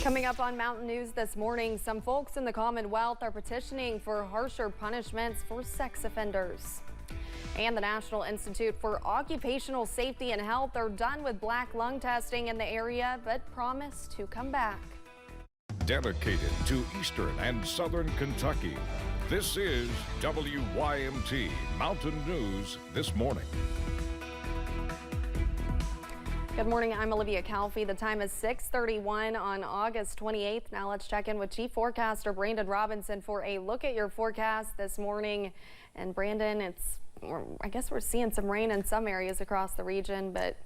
Coming up on Mountain News this morning, some folks in the Commonwealth are petitioning for harsher punishments for sex offenders. And the National Institute for Occupational Safety and Health are done with black lung testing in the area, but promise to come back. Dedicated to Eastern and Southern Kentucky, this is WYMT Mountain News This Morning. Good morning, I'm Olivia Calfee. The time is 6:31 on August 28th. Now let's check in with Chief Forecaster Brandon Robinson for a look at your forecast this morning. And Brandon, I guess we're seeing some rain in some areas across the region, but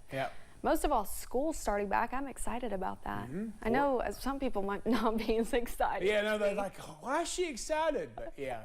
most of all, school's starting back. I'm excited about that. I know some people might not be as excited. Yeah, no, they're like, oh, why is she excited? But yeah,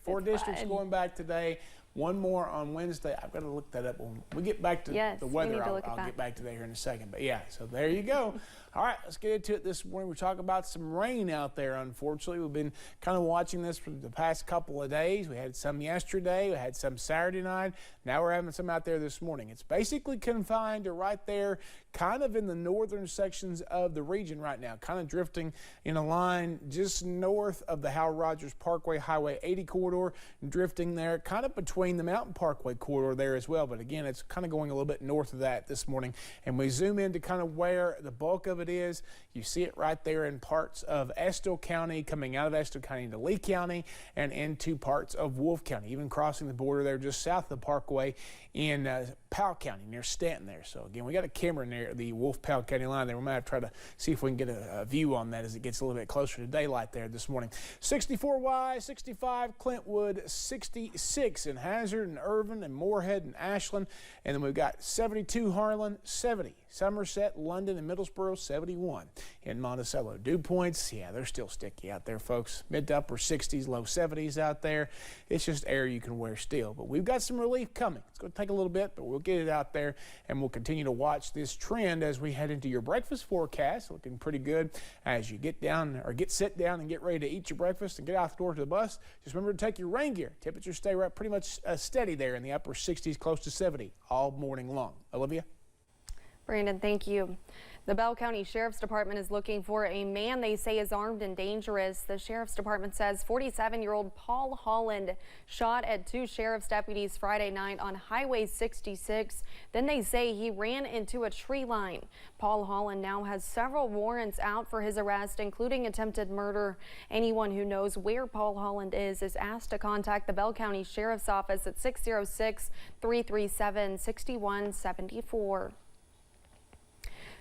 four districts going back today. One more on Wednesday. I've got to look that up when we get back to the weather. I'll get back to that here in a second. But yeah, so there you go. All right, let's get into it this morning. We're talking about some rain out there, unfortunately. We've been kind of watching this for the past couple of days. We had some yesterday. We had some Saturday night. Now we're having some out there this morning. It's basically confined to right there, kind of in the northern sections of the region right now, kind of drifting in a line just north of the Howard Rogers Parkway, Highway 80 corridor, drifting there, kind of between the Mountain Parkway corridor there as well. But again, it's kind of going a little bit north of that this morning. And we zoom into kind of where the bulk of it is. You see it right there in parts of Estill County, coming out of Estill County into Lee County and into parts of Wolfe County, even crossing the border there just south of the Parkway in Powell County near Stanton there. So again, we got a camera near the Wolfe-Powell County line there. We might have to try to see if we can get a view on that as it gets a little bit closer to daylight there this morning. 64 Wise, 65 Clintwood, 66 in Hazard and Irvin and Moorhead and Ashland. And then we've got 72 Harlan, 70 Somerset, London, and Middlesboro, 71 in Monticello. Dew points, yeah, they're still sticky out there, folks. Mid to upper 60s, low 70s out there. It's just air you can wear still. But we've got some relief coming. It's going to take a little bit, but we'll get it out there, and we'll continue to watch this trend as we head into your breakfast forecast. Looking pretty good as you get down or sit down and get ready to eat your breakfast and get out the door to the bus. Just remember to take your rain gear. Temperatures stay right pretty much steady there in the upper 60s, close to 70 all morning long. Olivia? Brandon, thank you. The Bell County Sheriff's Department is looking for a man they say is armed and dangerous. The Sheriff's Department says 47-year-old Paul Holland shot at two sheriff's deputies Friday night on Highway 66. Then they say he ran into a tree line. Paul Holland now has several warrants out for his arrest, including attempted murder. Anyone who knows where Paul Holland is asked to contact the Bell County Sheriff's Office at 606-337-6174.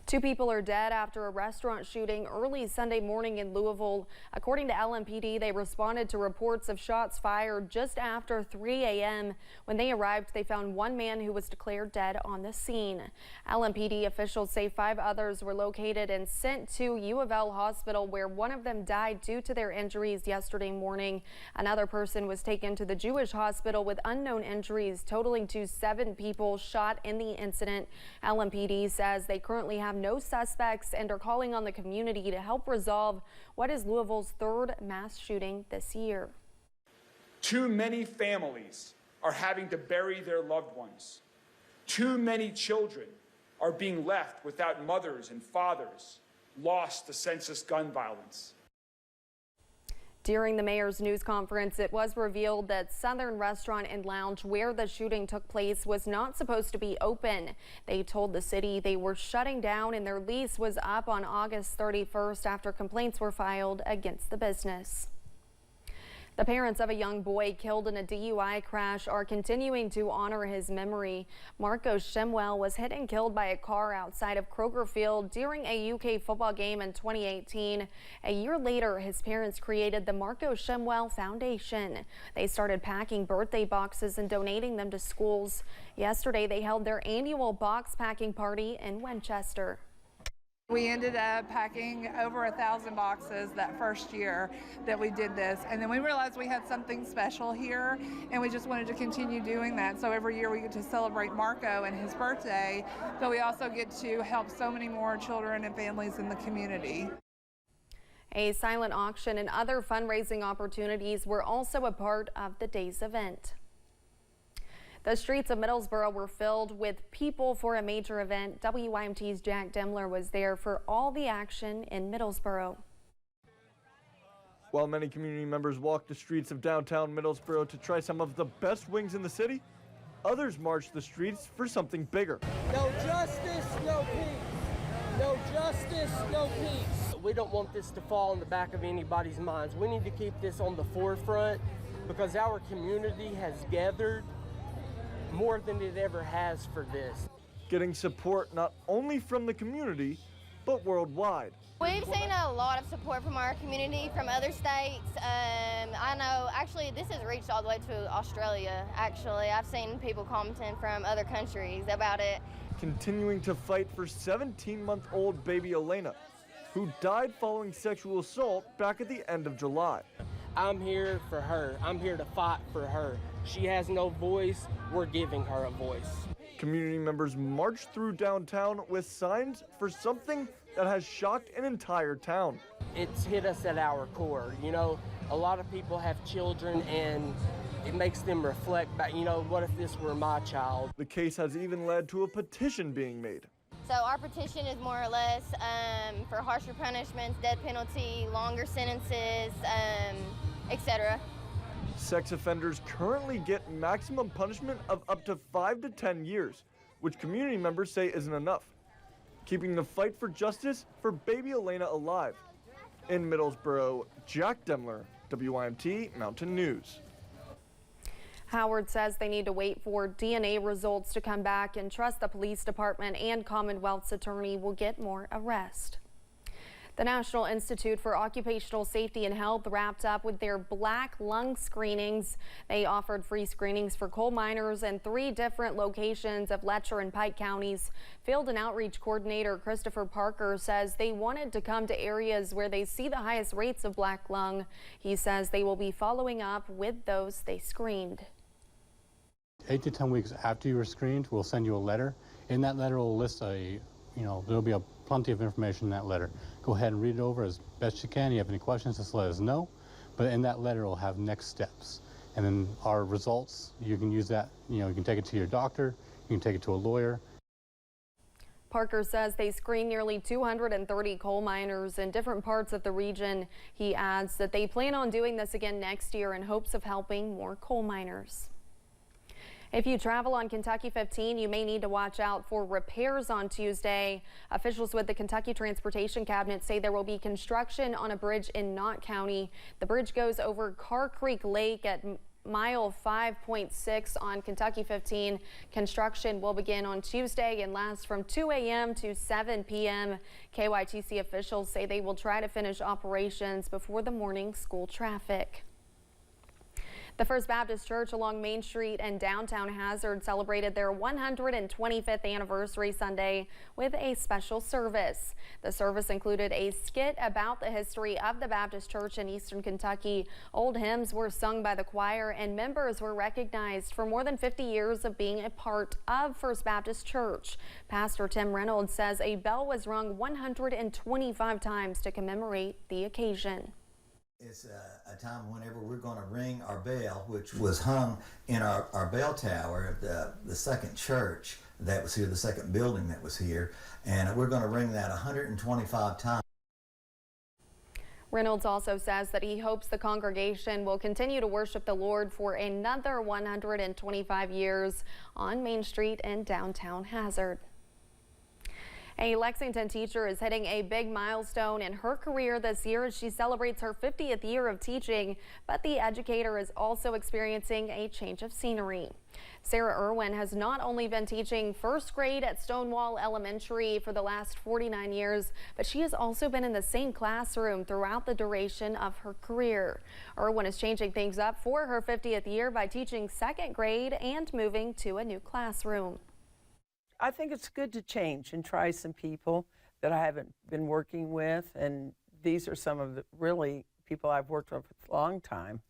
Two people are dead after a restaurant shooting early Sunday morning in Louisville. According to LMPD, they responded to reports of shots fired just after 3 a.m. When they arrived, they found one man who was declared dead on the scene. LMPD officials say 5 others were located and sent to U of L Hospital, where one of them died due to their injuries yesterday morning. Another person was taken to the Jewish hospital with unknown injuries, totaling to 7 people shot in the incident. LMPD says they currently have no suspects and are calling on the community to help resolve what is Louisville's 3rd mass shooting this year. Too many families are having to bury their loved ones. Too many children are being left without mothers and fathers, lost to senseless gun violence. During the mayor's news conference, it was revealed that Southern Restaurant and Lounge, where the shooting took place, was not supposed to be open. They told the city they were shutting down and their lease was up on August 31st after complaints were filed against the business. The parents of a young boy killed in a DUI crash are continuing to honor his memory. Marco Shimwell was hit and killed by a car outside of Kroger Field during a UK football game in 2018. A year later, his parents created the Marco Shimwell Foundation. They started packing birthday boxes and donating them to schools. Yesterday, they held their annual box packing party in Winchester. We ended up packing over 1,000 boxes that first year that we did this, and then we realized we had something special here and we just wanted to continue doing that. So every year we get to celebrate Marco and his birthday, but we also get to help so many more children and families in the community. A silent auction and other fundraising opportunities were also a part of the day's event. The streets of Middlesboro were filled with people for a major event. WYMT's Jack Demler was there for all the action in Middlesboro. While many community members walked the streets of downtown Middlesboro to try some of the best wings in the city, others marched the streets for something bigger. No justice, no peace. No justice, no peace. We don't want this to fall in the back of anybody's minds. We need to keep this on the forefront because our community has gathered more than it ever has for this. Getting support not only from the community, but worldwide. We've seen a lot of support from our community, from other states. I know, actually, this has reached all the way to Australia, actually. I've seen people commenting from other countries about it. Continuing to fight for 17-month-old baby Elena, who died following sexual assault back at the end of July. I'm here for her. I'm here to fight for her. She has no voice. We're giving her a voice. Community members marched through downtown with signs for something that has shocked an entire town. It's hit us at our core. You know, a lot of people have children and it makes them reflect back, you know, what if this were my child? The case has even led to a petition being made. So our petition is more or less for harsher punishments, death penalty, longer sentences, etc. Sex offenders currently get maximum punishment of up to 5 to 10 years, which community members say isn't enough, keeping the fight for justice for baby Elena alive. In Middlesboro, Jack Demler, WYMT Mountain News. Howard says they need to wait for DNA results to come back and trust the police department and Commonwealth's attorney will get more arrests. The National Institute for Occupational Safety and Health wrapped up with their black lung screenings. They offered free screenings for coal miners in 3 different locations of Letcher and Pike counties. Field and Outreach Coordinator Christopher Parker says they wanted to come to areas where they see the highest rates of black lung. He says they will be following up with those they screened. 8 to 10 weeks after you were screened, we'll send you a letter. In that letter, we'll list there'll be plenty of information in that letter. Go ahead and read it over as best you can. If you have any questions, just let us know. But in that letter, we'll have next steps. And then our results, you can use that, you can take it to your doctor, you can take it to a lawyer. Parker says they screen nearly 230 coal miners in different parts of the region. He adds that they plan on doing this again next year in hopes of helping more coal miners. If you travel on Kentucky 15, you may need to watch out for repairs on Tuesday. Officials with the Kentucky Transportation Cabinet say there will be construction on a bridge in Knott County. The bridge goes over Carr Creek Lake at mile 5.6 on Kentucky 15. Construction will begin on Tuesday and last from 2 a.m. to 7 p.m. KYTC officials say they will try to finish operations before the morning school traffic. The First Baptist Church along Main Street in downtown Hazard celebrated their 125th anniversary Sunday with a special service. The service included a skit about the history of the Baptist Church in Eastern Kentucky. Old hymns were sung by the choir and members were recognized for more than 50 years of being a part of First Baptist Church. Pastor Tim Reynolds says a bell was rung 125 times to commemorate the occasion. It's a time whenever we're going to ring our bell, which was hung in our bell tower of the second church that was here, the second building that was here, and we're going to ring that 125 times. Reynolds also says that he hopes the congregation will continue to worship the Lord for another 125 years on Main Street in downtown Hazard. A Lexington teacher is hitting a big milestone in her career this year as she celebrates her 50th year of teaching, but the educator is also experiencing a change of scenery. Sarah Irwin has not only been teaching first grade at Stonewall Elementary for the last 49 years, but she has also been in the same classroom throughout the duration of her career. Irwin is changing things up for her 50th year by teaching second grade and moving to a new classroom. I think it's good to change and try some people that I haven't been working with, and these are some of the really people I've worked with for a long time,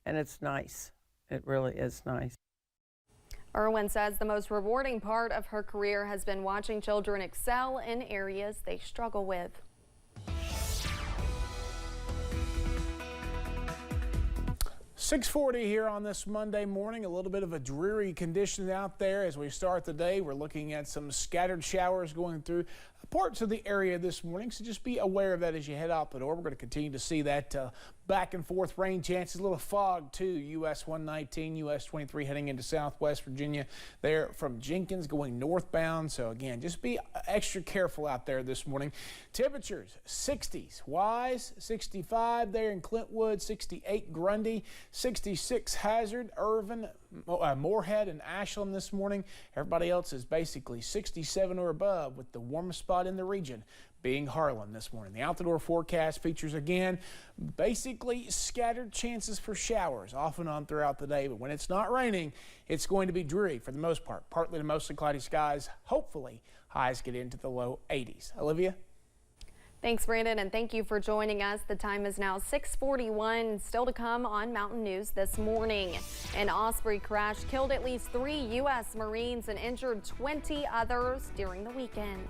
and it's nice. It really is nice. Irwin says the most rewarding part of her career has been watching children excel in areas they struggle with. 6:40 here on this Monday morning. A little bit of a dreary condition out there as we start the day. We're looking at some scattered showers going through parts of the area this morning, so just be aware of that as you head out the door. We're going to continue to see that back and forth rain chances, a little fog too. US 119, US 23 heading into Southwest Virginia there from Jenkins going northbound. So again, just be extra careful out there this morning. Temperatures 60s, Wise 65 there in Clintwood, 68 Grundy, 66 Hazard, Irvin, Moorhead and Ashland this morning. Everybody else is basically 67 or above, with the warmest spot in the region being Harlan this morning. The out-the-door forecast features again basically scattered chances for showers off and on throughout the day, but when it's not raining, it's going to be dreary for the most part. Partly to mostly cloudy skies. Hopefully highs get into the low 80s. Olivia? Thanks, Brandon, and thank you for joining us. The time is now 6:41. Still to come on Mountain News this morning. An Osprey crash killed at least 3 U.S. Marines and injured 20 others during the weekend.